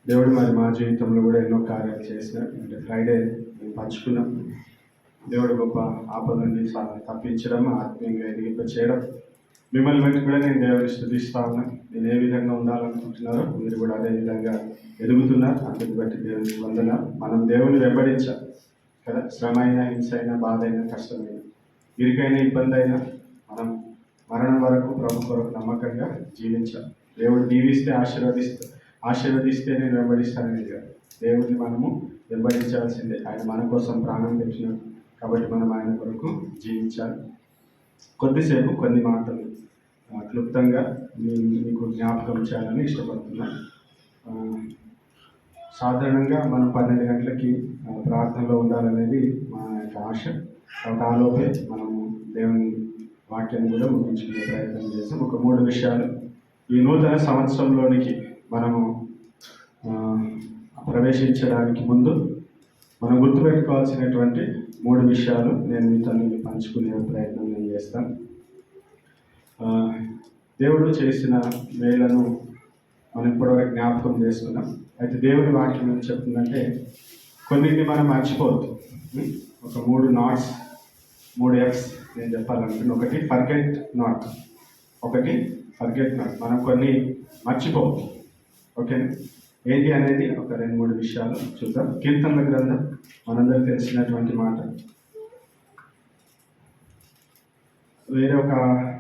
దేవుడు మరి మా జీవితంలో కూడా ఎన్నో కార్యాలు చేసినారు. అంటే ఫ్రైడే మేము పంచుకున్నాం. దేవుడు గొప్ప ఆపద నుండి తప్పించడం, ఆత్మీయంగా ఎదిగింప చేయడం. మిమ్మల్ని బట్టి కూడా నేను దేవుడిని స్తుతిస్తా ఉన్నాను. నేను ఏ విధంగా ఉండాలనుకుంటున్నారో మీరు కూడా అదే విధంగా ఎదుగుతున్నారు. అందుకు బట్టి దేవునికి వందనాలు. మనం దేవుని వెంబడించాలి కదా. శ్రమ అయినా, హింస అయినా, బాధ అయినా, కష్టమైనా, ఇరుకైన ఇబ్బంది అయినా మనం మరణం వరకు ప్రభు కొరకు నమ్మకంగా జీవించాలి. దేవుడు దీవిస్తే ఆశీర్వదిస్తే నేను వెంబడిస్తానని కాదు. దేవుడిని మనము వెంబడించాల్సిందే. ఆయన మన కోసం ప్రాణం పెట్టినాడు కాబట్టి మనం ఆయన కొరకు జీవించాలి. కొద్దిసేపు కొన్ని మాటలు క్లుప్తంగా మీకు జ్ఞాపకం చేయాలని ఇష్టపడుతున్నాను. సాధారణంగా మనం 12 గంటలకి ప్రార్థనలో ఉండాలనేది మా యొక్క ఆశ. కాబట్టి ఆలోపే మనము దేవుని వాక్యాన్ని కూడా ముగించుకునే ప్రయత్నం చేస్తాం. ఒక 3 విషయాలు ఈ నూతన సంవత్సరంలోనికి మనము ప్రవేశించడానికి ముందు మనం గుర్తుపెట్టుకోవాల్సినటువంటి 3 విషయాలు నేను మీతో పంచుకునే ప్రయత్నం నేను చేస్తాను. దేవుడు చేసిన మేళ్లను మనం ఇప్పటివరకు జ్ఞాపకం చేసుకున్నాం. అయితే దేవుడి వాక్యం ఏం చెప్తుందంటే కొన్నింటిని మనం మర్చిపోవద్దు. ఒక 3 నాట్స్, 3 F's నేను చెప్పాలనుకున్నాను. ఒకటి ఫర్గెట్ నాట్, మనం కొన్ని మర్చిపోవద్దు. ఓకేనా? ఏంటి అనేది ఒక 2-3 విషయాలు చూద్దాం. కీర్తనల గ్రంథం మనందరికీ తెలిసినటువంటి మాట.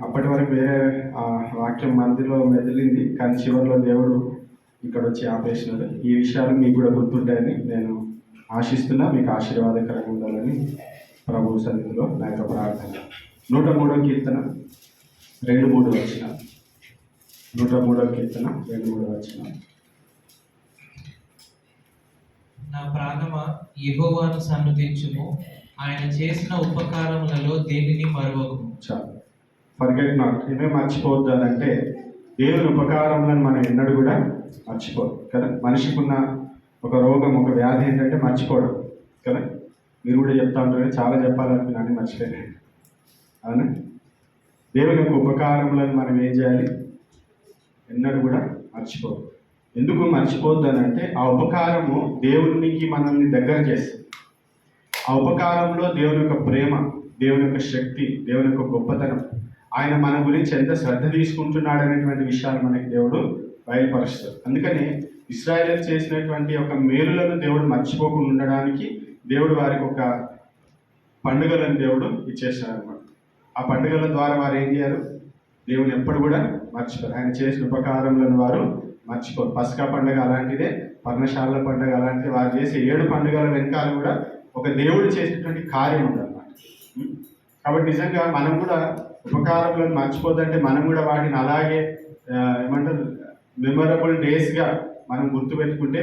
అప్పటి వరకు వేరే వాక్యం మందిలో మెదిలింది, కానీ చివరిలో దేవుడు ఇక్కడ వచ్చి ఆపేసినాడు. ఈ విషయాలు మీకు కూడా గుర్తుంటాయని నేను ఆశిస్తున్నా. మీకు ఆశీర్వాదకరంగా ఉండాలని ప్రభు సన్నిధిలో నా యొక్క ప్రార్థన. 103వ కీర్తన 2-3 వచనాలు. 103వ కీర్తన 2-3 వచనాలు. నా ప్రాణమా యెహోవాను సన్నుతించుము, ఆయన చేసిన ఉపకారములలో దేనిని మరువకుము. చాలు. ఫర్గెట్ నాట్, ఇవే మర్చిపోవద్దు అని అంటే దేవుని ఉపకారములను మనం ఎన్నడూ కూడా మర్చిపోదు కదా. మనిషికి ఉన్న ఒక రోగం, ఒక వ్యాధి ఏంటంటే మర్చిపోవడం కదా. మీరు కూడా చెప్తా ఉంటారు, చాలా చెప్పాలనుకున్నాను మర్చిపోయాను. అవునా? దేవుని యొక్క ఉపకారములను మనం ఏం చేయాలి? ఎన్నడూ కూడా మర్చిపోదు. ఎందుకు మర్చిపోద్దు అని అంటే ఆ ఉపకారము దేవునికి మనల్ని దగ్గర చేస్తుంది. ఆ ఉపకారంలో దేవుని యొక్క ప్రేమ, దేవుని యొక్క శక్తి, దేవుని యొక్క గొప్పతనం, ఆయన మన గురించి ఎంత శ్రద్ధ తీసుకుంటున్నాడు అనేటువంటి విషయాలు మనకి దేవుడు బయలుపరుస్తాడు. అందుకని ఇశ్రాయేలు చేసినటువంటి ఒక మేలులను దేవుడు మర్చిపోకుండా ఉండడానికి దేవుడు వారికి ఒక పండుగలను దేవుడు ఇచ్చేస్తాడు అనమాట. ఆ పండుగల ద్వారా వారు ఏం చేయారు? దేవుని ఎప్పుడు కూడా మర్చిపోరు. ఆయన చేసిన ఉపకారములను వారు మర్చిపోరు. పస్కా పండుగ అలాంటిదే, పర్ణశాలల పండుగ అలాంటిది. వారు చేసే 7 పండుగల వెనకాల కూడా ఒక దేవుడు చేసేటువంటి కార్యం ఉందన్నమాట. కాబట్టి నిజంగా మనం కూడా ఉపకారములను మర్చిపోద్దంటే మనం కూడా వాటిని అలాగే ఏమంటారు, మెమొరబుల్ డేస్గా మనం గుర్తుపెట్టుకుంటే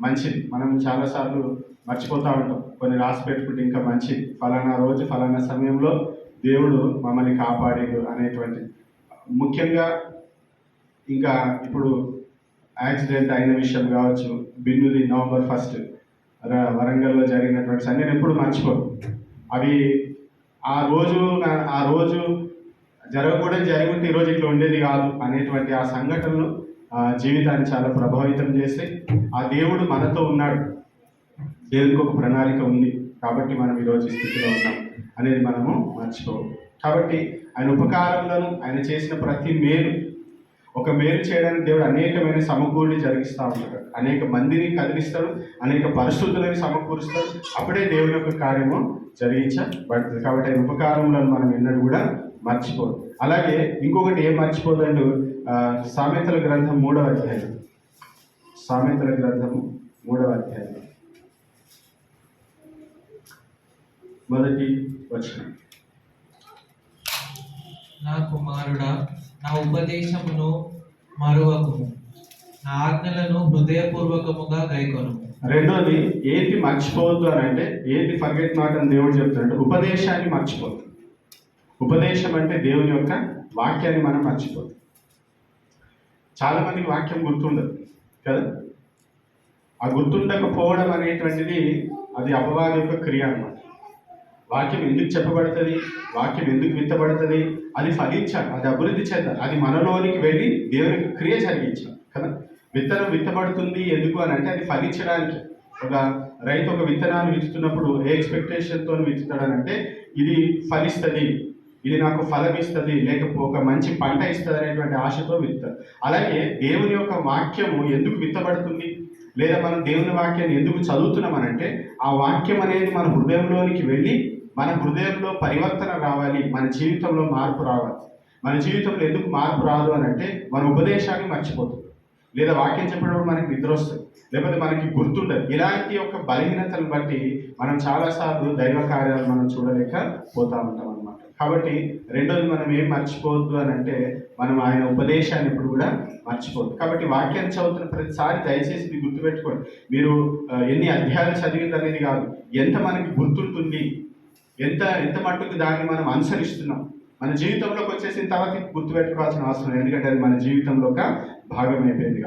మంచిది. మనం చాలాసార్లు మర్చిపోతూ ఉంటాం. కొన్ని రాసి పెట్టుకుంటే ఇంకా మంచిది. ఫలానా రోజు ఫలానా సమయంలో దేవుడు మమ్మల్ని కాపాడాడు అనేటువంటి. ముఖ్యంగా ఇంకా ఇప్పుడు యాక్సిడెంట్ అయిన విషయం కావచ్చు, బిన్నుది November 1 వరంగల్లో జరిగినటువంటి సంఘటన ఎప్పుడు మర్చిపోదు. అవి ఆ రోజు జరగకూడదు, జరిగి ఉంటే ఈరోజు ఇట్లా ఉండేది కాదు అనేటువంటి ఆ సంఘటనలు జీవితాన్ని చాలా ప్రభావితం చేసి ఆ దేవుడు మనతో ఉన్నాడు, దేవునికి ఒక ప్రణాళిక ఉంది కాబట్టి మనం ఈరోజు ఈ స్థితిలో ఉన్నాం అనేది మనము మర్చిపోవు. కాబట్టి ఆయన ఉపకారములను, ఆయన చేసిన ప్రతి మేలు, ఒక మేలు చేయడానికి దేవుడు అనేకమైన సమకూర్ని జరిగిస్తూ ఉంటాడు. అనేక మందిని కదిలిస్తాడు, అనేక పరిస్థితులని సమకూరుస్తాడు. అప్పుడే దేవుని యొక్క కార్యము జరిగించబడుతుంది. కాబట్టి ఆయన ఉపకారములను మనం ఎన్నడూ కూడా మర్చిపోదు. అలాగే ఇంకొకటి ఏం మర్చిపోదండు, సామెతల గ్రంథం 3వ అధ్యాయం. సామెతల గ్రంథము 3వ అధ్యాయం 1వ వచనం. నా కుమారుడా, నా ఉపదేశమును మరువకుము, నా ఆజ్ఞలను హృదయపూర్వకముగా గైకొను. రెండోది ఏంటి మర్చిపోవద్దు అని అంటే, ఏంటి ఫర్గెట్ నాట్ అని దేవుడు చెప్తున్నాడు? ఉపదేశాన్ని మర్చిపోద్దు. ఉపదేశం అంటే దేవుని యొక్క వాక్యాన్ని మనం మర్చిపోద్దు. చాలా మందికి వాక్యం గుర్తుండదు కదా. ఆ గుర్తుండకపోవడం అనేటువంటిది అది అపవాది యొక్క క్రియ అన్నమాట. వాక్యం ఎందుకు చెప్పబడుతుంది, వాక్యం ఎందుకు విత్తబడుతుంది, అది ఫలించాలి, అది అభివృద్ధి చేద్దాం, అది మనలోనికి వెళ్ళి దేవునికి క్రియ జరిగించాలి కదా. విత్తనం విత్తబడుతుంది ఎందుకు అని అంటే అది ఫలించడానికి. ఒక రైతు ఒక విత్తనాన్ని విత్తుతున్నప్పుడు ఏ ఎక్స్పెక్టేషన్తో విత్తుతాడనంటే ఇది ఫలిస్తుంది, ఇది నాకు ఫలం ఇస్తుంది, లేకపోతే ఒక మంచి పంట ఇస్తుంది అనేటువంటి ఆశతో విత్తారు. అలాగే దేవుని యొక్క వాక్యము ఎందుకు విత్తబడుతుంది, లేదా మనం దేవుని వాక్యాన్ని ఎందుకు చదువుతున్నామనంటే ఆ వాక్యం అనేది మన హృదయంలోనికి వెళ్ళి మన హృదయంలో పరివర్తన రావాలి, మన జీవితంలో మార్పు రావాలి. మన జీవితంలో ఎందుకు మార్పు రాదు అని అంటే మన ఉపదేశాన్ని మర్చిపోతుంది, లేదా వాక్యం చెప్పినప్పుడు మనకి నిద్ర వస్తుంది, లేకపోతే మనకి గుర్తుండదు. ఇలాంటి యొక్క బలహీనతను బట్టి మనం చాలాసార్లు దైవ కార్యాలు మనం చూడలేకపోతా ఉంటాం అన్నమాట. కాబట్టి రెండోది మనం ఏం మర్చిపోవద్దు అని అంటే మనం ఆయన ఉపదేశాన్ని ఎప్పుడు కూడా మర్చిపోవద్దు. కాబట్టి వాక్యాన్ని చదువుతున్న ప్రతిసారి దయచేసి ఇది గుర్తుపెట్టుకోండి. మీరు ఎన్ని అధ్యాయాలు చదివింది అనేది కాదు, ఎంత మనకి గుర్తుంటుంది, ఎంత మట్టుకు దాన్ని మనం అనుసరిస్తున్నాం. మన జీవితంలోకి వచ్చేసిన తర్వాత గుర్తుపెట్టుకోవాల్సిన అవసరం, ఎందుకంటే అది మన జీవితంలో ఒక భాగం అయిపోయింది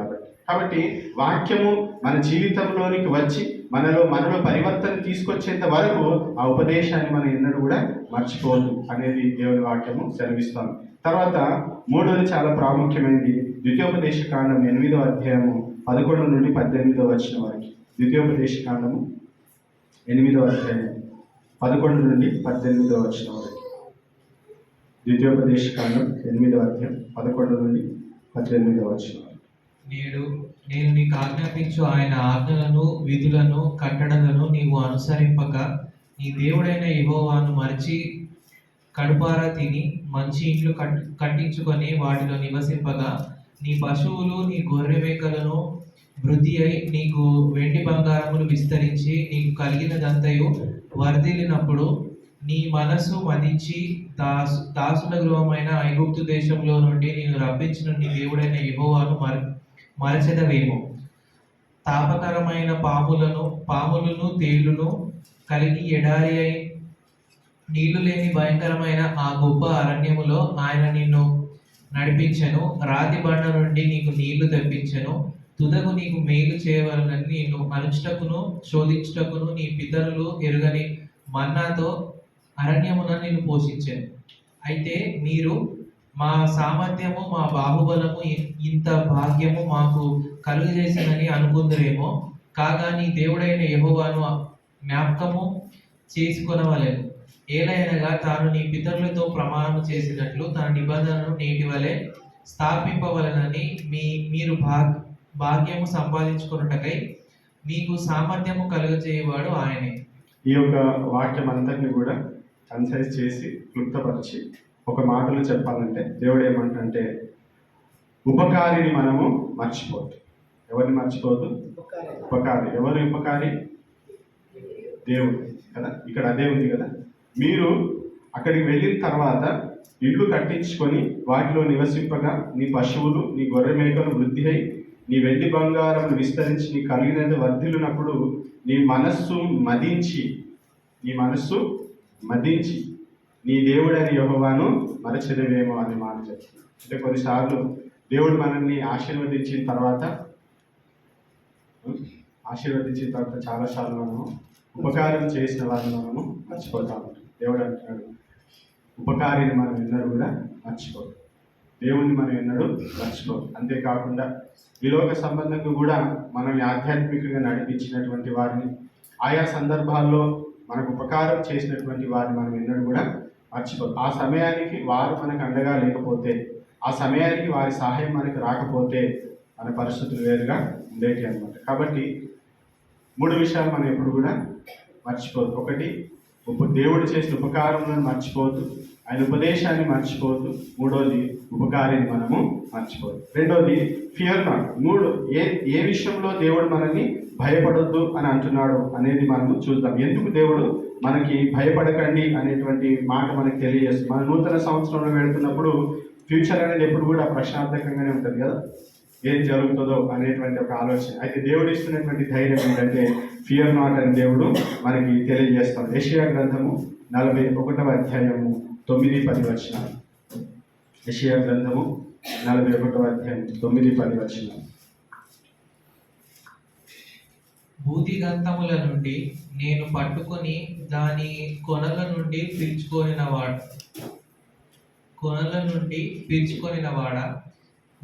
కాబట్టి వాక్యము మన జీవితంలోనికి వచ్చి మనలో పరివర్తన తీసుకొచ్చేంత వరకు ఆ ఉపదేశాన్ని మనం ఎన్నడూ కూడా మర్చిపోవద్దు అనేది దేవుని వాక్యము సెలవిస్తాం. తర్వాత మూడోది చాలా ప్రాముఖ్యమైనది, ద్వితీయోపదేశ కాండం 8వ అధ్యాయము 11 నుండి 18 వచనం వరకు. ద్వితీయోపదేశ కాండము 8వ అధ్యాయం 11 నుండి 18 వచనం వరకు. ద్వితీయోపదేశ కాండం 8వ అధ్యాయం 11 నుండి 18 వచనం. నేను నీకు ఆజ్ఞాపించు ఆయన ఆజ్ఞలను, విధులను, కట్టడలను నీవు అనుసరింపక నీ దేవుడైన యెహోవాను మరచి కడుపారా తిని మంచి ఇండ్లు కట్టించుకొని వాటిలో నివసింపగా నీ పశువులు నీ గొర్రె మేకలను వృద్ధి అయి నీకు వెండి బంగారములు విస్తరించి నీకు కలిగినదంతయు వర్ధిల్లినప్పుడు నీ మనస్సు మదించి దాసుల గృహమైన ఐగుప్తు దేశంలో నుండి నేను రప్పించిన నీ దేవుడైన యెహోవాను మరచెదవేమో. తాపకరమైన పాములను తేళ్లను కలిగి ఎడారి అయి నీళ్లు లేని భయంకరమైన ఆ గొప్ప అరణ్యములో ఆయన నిన్ను నడిపించెను. రాతి బండ నుండి నీకు నీళ్లు తెప్పించెను. తుదకు నీకు మేలు చేయవలనని నిన్ను అనుచుటకును శోధించుటకును నీ పితరులు ఎరుగని మన్నాతో అరణ్యమున నిన్ను పోషించాను. అయితే మీరు మా సామర్థ్యము మా బాహుబలము ఇంత భాగ్యము మాకు కలుగజేసిందని అనుకుందరేమో, కాగా నీ దేవుడైన యెహోవాను జ్ఞాపకము చేసుకొనవలెను. ఏలయనగా తాను నీ పితరులతో ప్రమాణము చేసినట్లు తన నిబంధనను నేటి వలె స్థాపింపవలనని మీరు భాగ్యము సంపాదించుకున్నటకై మీకు సామర్థ్యము కలుగజేయవాడు ఆయనే. ఈ యొక్క వాక్యం అంతటిని కూడా కన్సైజ్ చేసి క్లుప్తపరిచి ఒక మాటలో చెప్పాలంటే దేవుడు ఏమంటే ఉపకారిని మనము మర్చిపోవద్దు. ఎవరిని మర్చిపోవద్దు? ఉపకారి. ఎవరు ఉపకారి? దేవుడు కదా. ఇక్కడ అదే ఉంది కదా, మీరు అక్కడికి వెళ్ళిన తర్వాత ఇల్లు కట్టించుకొని వాటిలో నివసింపగా నీ పశువులు నీ గొర్రె మేకలు వృద్ధి అయి నీ వెండి బంగారములు విస్తరించి నీ కలిగినది వర్ధిల్లునప్పుడు నీ మనస్సు మదించి నీ దేవుడైన యెహోవాను మరచెదవేమో అనే మాట చెప్తుంది. అంటే కొన్నిసార్లు దేవుడు మనల్ని ఆశీర్వదించిన తర్వాత చాలాసార్లు మనము ఉపకారం చేసిన వారిని మనము మర్చిపోతా ఉంటాం. దేవుడు అంటున్నాడు ఉపకారిని మనం ఎన్నడూ కూడా మర్చిపోదు, దేవుణ్ణి మనం ఎన్నడూ మర్చిపోదు. అంతేకాకుండా ఈ లోక సంబంధంగా కూడా మనల్ని ఆధ్యాత్మికంగా నడిపించినటువంటి వారిని, ఆయా సందర్భాల్లో మనకు ఉపకారం చేసినటువంటి వారిని మనం ఎన్నడూ కూడా మర్చిపోదు. ఆ సమయానికి వారు మనకు అండగా లేకపోతే, ఆ సమయానికి వారి సహాయం మనకు రాకపోతే మన పరిస్థితులు వేరుగా ఉండేటి అన్నమాట. కాబట్టి 3 విషయాలు మనం ఎప్పుడు కూడా మర్చిపోవద్దు. ఒకటి, దేవుడు చేసిన ఉపకారాలను మర్చిపోవద్దు, ఆయన ఉపదేశాన్ని మర్చిపోవద్దు. మూడోది, ఉపకారిని మనము మర్చిపోవద్దు. రెండోది, ఫియర్ నాట్. ఏ విషయంలో దేవుడు మనల్ని భయపడొద్దు అని అంటున్నాడు అనేది మనము చూద్దాం. ఎందుకు దేవుడు మనకి భయపడకండి అనేటువంటి మాట మనకు తెలియజేస్తుంది. మన నూతన సంవత్సరంలో వెళుతున్నప్పుడు ఫ్యూచర్ అనేది ఎప్పుడు కూడా ప్రశాంతకంగానే ఉంటుంది కదా, ఏం జరుగుతుందో అనేటువంటి ఒక ఆలోచన. అయితే దేవుడు ఇస్తున్నటువంటి ధైర్యం ఏంటంటే ఫియర్ నాట్ అని దేవుడు మనకి తెలియజేస్తాడు. యెషయా గ్రంథము 41వ అధ్యాయము 9-10 వచనాలు. యెషయా గ్రంథము 41వ అధ్యాయం 9-10 వచనాలు. భూదిగంతముల నుండి నేను పట్టుకొని దాని కొనల నుండి పిలుచుకొనినవాడా,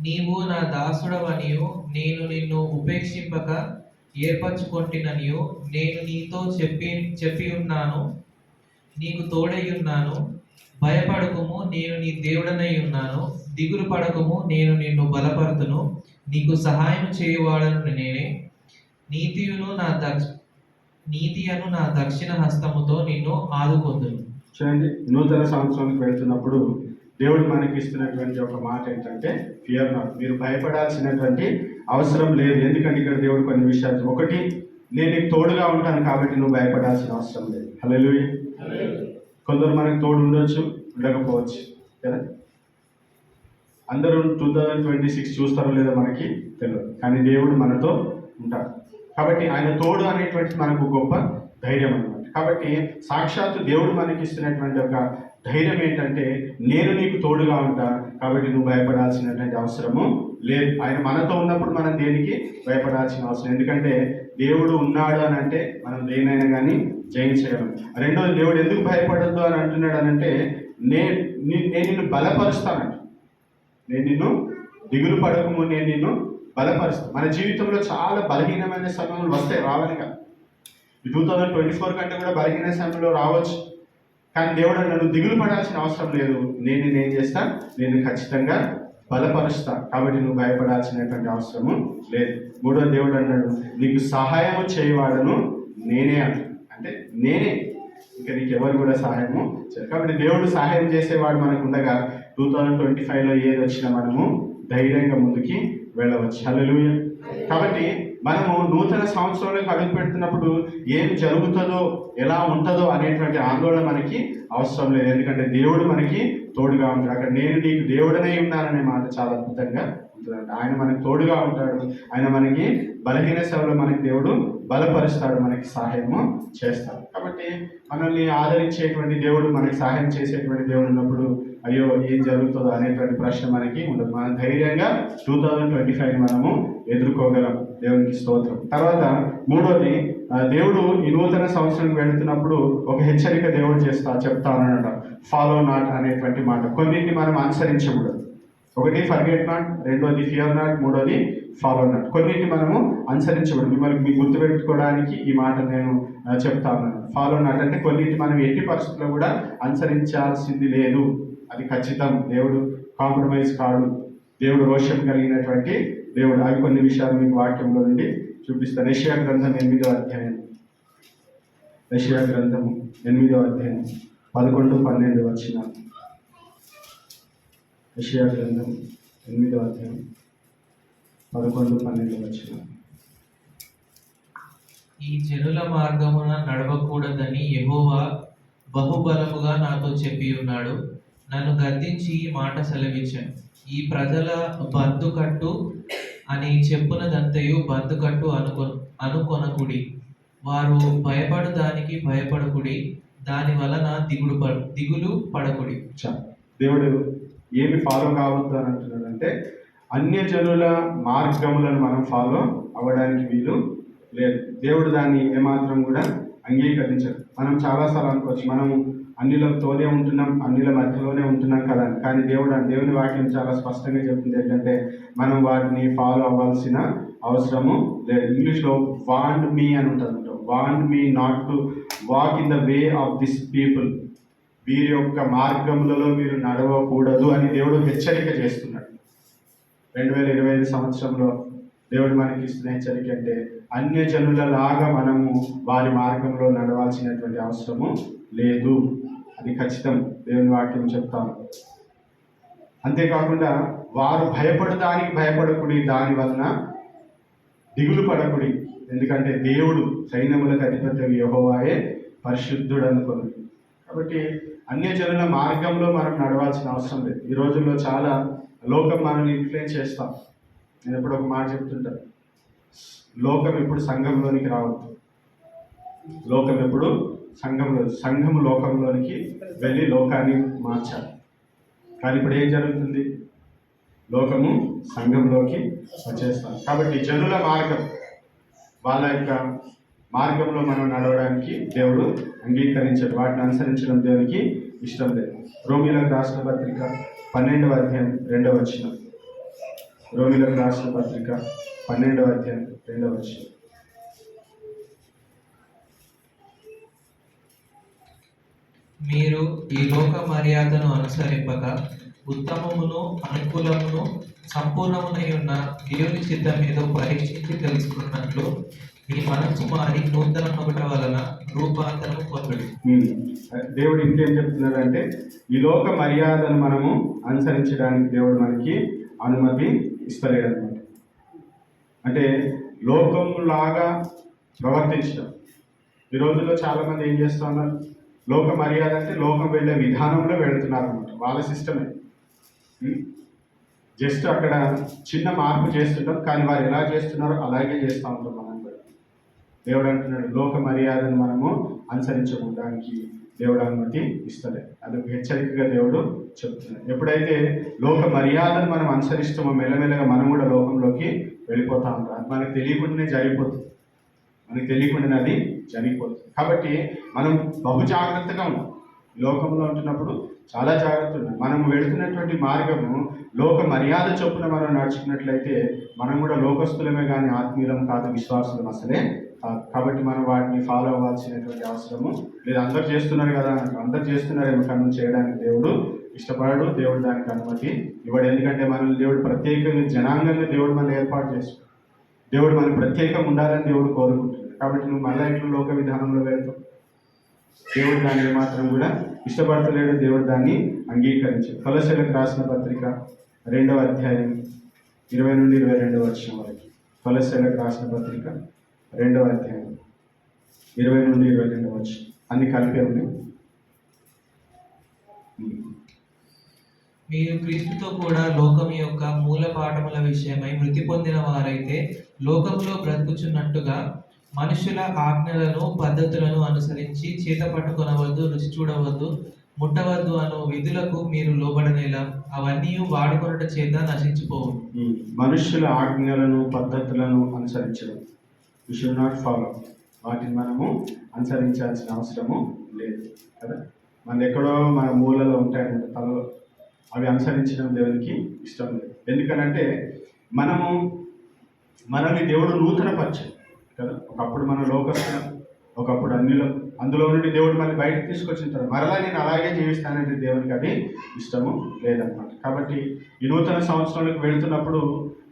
నీవు నా దాసుడవనియు నేను నిన్ను ఉపేక్షింపక ఏర్పరచుకొంటిననియు నేను నీతో చెప్పి ఉన్నాను. నీకు తోడై ఉన్నాను. భయపడకుము, నేను నీ దేవుడనై ఉన్నాను. దిగులు పడకుము, నేను నిన్ను బలపరుతును. నీకు సహాయం చేయువాడను నేనే. నీతి అను నా దక్షిణ హస్తముతో నిన్ను ఆదుకొందును. చూడండి, నూతన సంవత్సరానికి వెళ్తున్నప్పుడు దేవుడు మనకి ఇస్తున్నటువంటి ఒక మాట ఏంటంటే ఫియర్ నాట్, మీరు భయపడాల్సినటువంటి అవసరం లేదు. ఎందుకంటే ఇక్కడ దేవుడు కొన్ని విషయాలు, ఒకటి, నేను నీకు తోడుగా ఉంటాను కాబట్టి నువ్వు భయపడాల్సిన అవసరం లేదు. హల్లెలూయా. కొందరు మనకు తోడు ఉండొచ్చు, ఉండకపోవచ్చు కదా. అందరూ 2026 చూస్తారో లేదో మనకి తెలియదు, కానీ దేవుడు మనతో ఉంటాడు. కాబట్టి ఆయన తోడు అనేటువంటిది మనకు గొప్ప ధైర్యం అన్నమాట. కాబట్టి సాక్షాత్తు దేవుడు మనకి ఇస్తున్నటువంటి ఒక ధైర్యం ఏంటంటే, నేను నీకు తోడుగా ఉంటా కాబట్టి నువ్వు భయపడాల్సినటువంటి అవసరము లేదు. ఆయన మనతో ఉన్నప్పుడు మనం దేనికి భయపడాల్సిన అవసరం, ఎందుకంటే దేవుడు ఉన్నాడు అని అంటే మనం దేనైనా కానీ జయించగలం. రెండోది, దేవుడు ఎందుకు భయపడద్దు అని అంటున్నాడు అని అంటే, నేను నిన్ను బలపరుస్తానంట. నేను నిన్ను దిగులు పడకము, నేను నిన్ను బలపరుస్తాను. మన జీవితంలో చాలా బలహీనమైన సమయంలో వస్తాయి, రావాలిగా. 2024 కంటే కూడా బలహీన సమయంలో రావచ్చు, కానీ దేవుడు నన్ను దిగులు పడాల్సిన అవసరం లేదు. నేనేం చేస్తా, నేను ఖచ్చితంగా బలపరుస్తా కాబట్టి నువ్వు భయపడాల్సినటువంటి అవసరము లేదు. మూడో దేవుడు అన్నాడు, నీకు సహాయము చేయవాడను నేనే అంటే నేనే, ఇంకా నీకు ఎవరు కూడా సహాయము చేయరు. కాబట్టి దేవుడు సహాయం చేసేవాడు మనకు ఉండగా 2025లో ఏది వచ్చినా మనము ధైర్యంగా ముందుకి వెళ్ళవచ్చు. హల్లెలూయా. కాబట్టి మనము నూతన సంవత్సరంలోకి అడుగు పెడుతున్నప్పుడు ఏం జరుగుతుందో, ఎలా ఉంటుందో అనేటువంటి ఆందోళన మనకి అవసరం లేదు, ఎందుకంటే దేవుడు మనకి తోడుగా ఉంటాడు. అక్కడ నేను నీకు దేవుడనే ఉన్నాననే మాట చాలా అద్భుతంగా ఉంటుందంట. ఆయన మనకి తోడుగా ఉంటాడు. ఆయన మనకి బలహీన సేవలో మనకి దేవుడు బలపరుస్తాడు, మనకి సహాయము చేస్తాడు. కాబట్టి మనల్ని ఆదరించేటువంటి దేవుడు, మనకి సహాయం చేసేటువంటి దేవుడు ఉన్నప్పుడు అయ్యో ఏం జరుగుతుందో అనేటువంటి ప్రశ్న మనకి ఉండదు. మనం ధైర్యంగా 2025 మనము ఎదుర్కోగలం. దేవునికి స్తోత్రం. తర్వాత మూడోది, దేవుడు ఈ నూతన సంవత్సరం వెళుతున్నప్పుడు ఒక హెచ్చరిక దేవుడు చెప్తా ఉన్నాడు, ఫాలో నాట్ అనేటువంటి మాట. కొన్నింటిని మనం అనుసరించకూడదు. ఒకటి ఫర్గెట్ నాట్, రెండోది ఫియర్ నాట్, మూడోది ఫాలో నాట్. కొన్నింటిని మనము అనుసరించకూడదు. మిమ్మల్ని మీకు గుర్తుపెట్టుకోవడానికి ఈ మాట నేను చెప్తా ఉన్నాను. ఫాలో నాట్ అంటే కొన్నింటిని మనం ఎట్టి పరిస్థితుల్లో కూడా అనుసరించాల్సింది లేదు, అది ఖచ్చితం. దేవుడు కాంప్రమైజ్ కాడు, దేవుడు రోషం కలిగినటువంటి దేవుడు. అవి కొన్ని విషయాలు మీకు వాక్యంలో నుండి చూపిస్తాను. యెషయా గ్రంథం 8వ అధ్యాయం, యెషయా గ్రంథము 8వ అధ్యాయం 11-12 వచనాలు. యెషయా గ్రంథం 8వ అధ్యాయం 11-12 వచనాలు. ఈ జనుల మార్గమున నడవకూడదని యెహోవా బహుబలముగా నాతో చెప్పి ఉన్నాడు. నన్ను గద్దించి ఈ మాట సెలవిచ్చాను. ఈ ప్రజల బందుకట్టు అని చెప్పునదంతయు బందుకట్టు అనుకొనకుడి. వారు భయపడు దానికి భయపడకుడి, దాని వలన దిగులు పడకుడి. దేవుడు ఏమి ఫాలో కావద్దు అని అంటున్నాడంటే, అన్యజనుల మార్గములను మనం ఫాలో అవ్వడానికి వీలు లేదు. దేవుడు దాన్ని ఏమాత్రం కూడా అంగీకరించడు. మనం చాలాసార్లు అనుకోవచ్చు, మనం అన్నిలతోనే ఉంటున్నాం, అన్నిల మధ్యలోనే ఉంటున్నాం కదా. కానీ దేవుని వాక్యం చాలా స్పష్టంగా చెప్తుంది ఏంటంటే, మనం వాటిని ఫాలో అవ్వాల్సిన అవసరము లేదు. ఇంగ్లీష్లో వాంట్ మీ అని ఉంటుంది, want me not to walk in the way of this people. వీరి యొక్క మార్గములలో మీరు నడవకూడదు అని దేవుడు హెచ్చరిక చేస్తున్నాడు. 2025 సంవత్సరంలో దేవుడు మనకి ఇస్తున్న హెచ్చరిక అంటే, అన్యజనులలాగా మనము వారి మార్గంలో నడవాల్సినటువంటి అవసరము లేదు, అది ఖచ్చితం. దేవుని వాక్యం చెప్తాను. అంతేకాకుండా వారు భయపడడానికి భయపడకుడి, దాని వలన దిగులు పడకుడి, ఎందుకంటే దేవుడు సైన్యములకు అధిపతి యెహోవాయే పరిశుద్ధుడు అనుకోండి. కాబట్టి అన్యజనుల మార్గంలో మనం నడవాల్సిన అవసరం లేదు. ఈ రోజుల్లో చాలా లోకం మనల్ని ఇన్ఫ్లుయెన్స్ చేస్తాం. నేను ఎప్పుడు ఒక మాట చెప్తుంటాను, లోకం ఎప్పుడు సంఘంలోనికి రావద్దు. లోకం ఎప్పుడు సంఘం లోకంలోనికి వెళ్ళి లోకాన్ని మార్చాలి. కానీ ఇప్పుడు ఏం జరుగుతుంది, లోకము సంఘంలోకి వచ్చేస్తాం. కాబట్టి జనుల మార్గం, వాళ్ళ యొక్క మార్గంలో మనం నడవడానికి దేవుడు అంగీకరించాడు. వాటిని అనుసరించడం దేవునికి ఇష్టం లేదు. రోమీయులకు రాసిన పత్రిక 12వ అధ్యాయం 2వ వచనం. రోమిలకు రాసిన పత్రిక 12వ అధ్యాయం 2వ వచనం. మీరు ఈ లోక మర్యాదను అనుసరింపక ఉత్తమమును అనుకూలమును సంపూర్ణమునై ఉన్న దేవుని చిత్తం ఏదో పరీక్షించి తెలుసుకున్నట్లు మీ మనస్సు మారి నూతన ఒకట వలన రూపాంతరము పొందుడు. దేవుడు ఇంకేం చెప్తున్నాడంటే ఈ లోక మర్యాదను మనము అనుసరించడానికి దేవుడు మనకి అనుమతి ఇస్తలేడు అనమాట. అంటే లోకంలాగా ప్రవర్తించడం. ఈ రోజుల్లో చాలామంది ఏం చేస్తూ ఉన్నారు, లోక మర్యాద అంటే లోకం వెళ్ళే విధానంలో వెళుతున్నారు అనమాట. వాళ్ళ సిస్టమే. జస్ట్ అక్కడ చిన్న మార్పు చేస్తుంటాం, కానీ వారు ఎలా చేస్తున్నారో అలాగే చేస్తూ ఉంటాం మనం కూడా. దేవుడు అంటున్నాడు లోక మర్యాదను మనము అనుసరించడానికి దేవుడు అనుమతి ఇస్తాడు. అది ఒక హెచ్చరికగా దేవుడు చెప్తున్నాడు. ఎప్పుడైతే లోక మర్యాదను మనం అనుసరిస్తామో మెల్లమెల్లగా మనం కూడా లోకంలోకి వెళ్ళిపోతా ఉంటాం. అది మనకు తెలియకుండానే జరిగిపోతుంది. మనకు తెలియకుండానే అది జరిగిపోతుంది. కాబట్టి మనం బహు జాగ్రత్తగా ఉన్నాం. లోకంలో ఉంటున్నప్పుడు చాలా జాగ్రత్త ఉన్నాం. మనం వెళుతున్నటువంటి మార్గము లోక మర్యాద చొప్పున మనం నడుచుకున్నట్లయితే మనం కూడా లోకస్తులమే కానీ ఆత్మీయులం కాదు, విశ్వాసులం అసలే కాదు. కాబట్టి మనం వాటిని ఫాలో అవ్వాల్సినటువంటి అవసరము లేదు. అందరు చేస్తున్నారు కదా, అందరు చేస్తున్నారేమో కానీ చేయడానికి దేవుడు ఇష్టపడడు. దేవుడు దానికి అనుమతి ఇవ్వడు. ఎందుకంటే మనల్ని దేవుడు ప్రత్యేకంగా జనాంగంగా దేవుడు మనల్ని ఏర్పాటు చేస్తాడు. దేవుడు మనకు ప్రత్యేకంగా ఉండాలని దేవుడు కోరుకుంటున్నాడు. కాబట్టి నువ్వు మళ్ళా ఇట్లా లోక విధానంలో వెళ్తావు. దేవుడు దాన్ని మాత్రం కూడా ఇష్టపడతలేడు. దేవుడు దాన్ని అంగీకరించాడు. కొలస్సీలకు రాసిన పత్రిక 2వ అధ్యాయం 20 నుండి 22 వచనం వరకు. కొలస్సీలకు రాసిన పత్రిక 2వ అధ్యాయం 20 నుండి 22 వచనం. అన్ని కలిపే ఉన్నాయి. మీరు క్రీస్తుతో కూడా లోకం యొక్క మూల పాఠముల విషయమై మృతి పొందిన వారైతే లోకంలో బ్రతుకుచున్నట్టుగా మనుషుల ఆజ్ఞలను పద్ధతులను అనుసరించి చేత పట్టుకొనవద్దు, రుచి చూడవద్దు, ముట్టవద్దు అను విధులకు మీరు లోబడనేలా అవన్నీ వాడుకొనుట చేత నశించిపోవు. మనుషుల ఆజ్ఞలను పద్ధతులను అనుసరించడం, వి షుడ్ నాట్ ఫాలో. వాటిని మనము అనుసరించాల్సిన అవసరము లేదు కదా. మన ఎక్కడో మన మూలలో ఉంటాయన్నమాట తలలో. అవి అనుసరించడం దేవునికి ఇష్టం లేదు. ఎందుకనంటే మనల్ని దేవుడు నూతన పరిచయం కదా. ఒకప్పుడు మనం లోకస్తులం, ఒకప్పుడు అందులో నుండి దేవుడు మళ్ళీ బయటకు తీసుకొచ్చిన మరలా నేను అలాగే జీవిస్తానంటే దేవునికి అది ఇష్టము లేదన్నమాట. కాబట్టి ఈ నూతన సంవత్సరంలోకి వెళుతున్నప్పుడు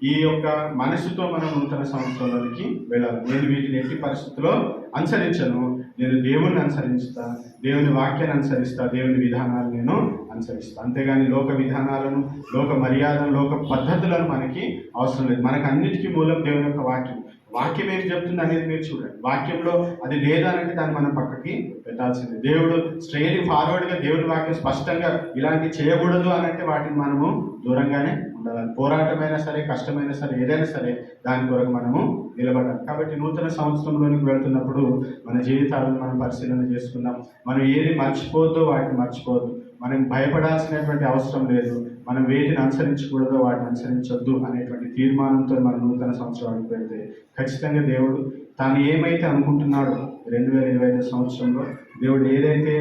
ఈ యొక్క మనసుతో మనం నూతన సంవత్సరంలోకి వెళ్ళాలి. నేను వీటిని ఎట్టి పరిస్థితుల్లో అనుసరించను, నేను దేవుని అనుసరిస్తా, దేవుని వాక్యాన్ని అనుసరిస్తా, దేవుని విధానాలు నేను అనుసరిస్తా. అంతేగాని లోక విధానాలను, లోక మర్యాదలను, లోక పద్ధతులను మనకి అవసరం లేదు. మనకు అన్నిటికీ మూలం దేవుని యొక్క వాక్యం. వాక్యం ఏం చెప్తుంది అనేది మీరు చూడండి. వాక్యంలో అది లేదా అంటే దాన్ని మనం పక్కకి పెట్టాల్సింది. దేవుడు స్ట్రైట్ ఫార్వర్డ్గా దేవుని వాక్యం స్పష్టంగా ఇలాంటి చేయకూడదు అని అంటే వాటిని మనము దూరంగానే ఉండాలి. పోరాటమైనా సరే, కష్టమైనా సరే, ఏదైనా సరే దాని కొరకు మనము నిలబడాలి. కాబట్టి నూతన సంవత్సరంలోనికి వెళ్తున్నప్పుడు మన జీవితాలను మనం పరిశీలన చేసుకుందాం. మనం ఏది మర్చిపోద్దో వాటిని మర్చిపోవద్దు. మనం భయపడాల్సినటువంటి అవసరం లేదు. మనం వేటిని అనుసరించకూడదో వాటిని అనుసరించొద్దు అనేటువంటి తీర్మానంతో మనం నూతన సంవత్సరానికి వెళ్తే ఖచ్చితంగా దేవుడు తాను ఏమైతే అనుకుంటున్నాడో 2025 సంవత్సరంలో దేవుడు ఏదైతే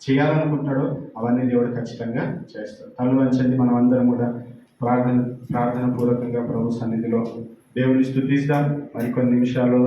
చేయాలనుకుంటున్నాడో అవన్నీ దేవుడు ఖచ్చితంగా చేస్తాడు. తల్లు వంచండి, మనం అందరం కూడా ప్రార్థన పూర్వకంగా ప్రభు సన్నిధిలో దేవుని స్తుతిద్దాం. మరికొన్ని నిమిషాలు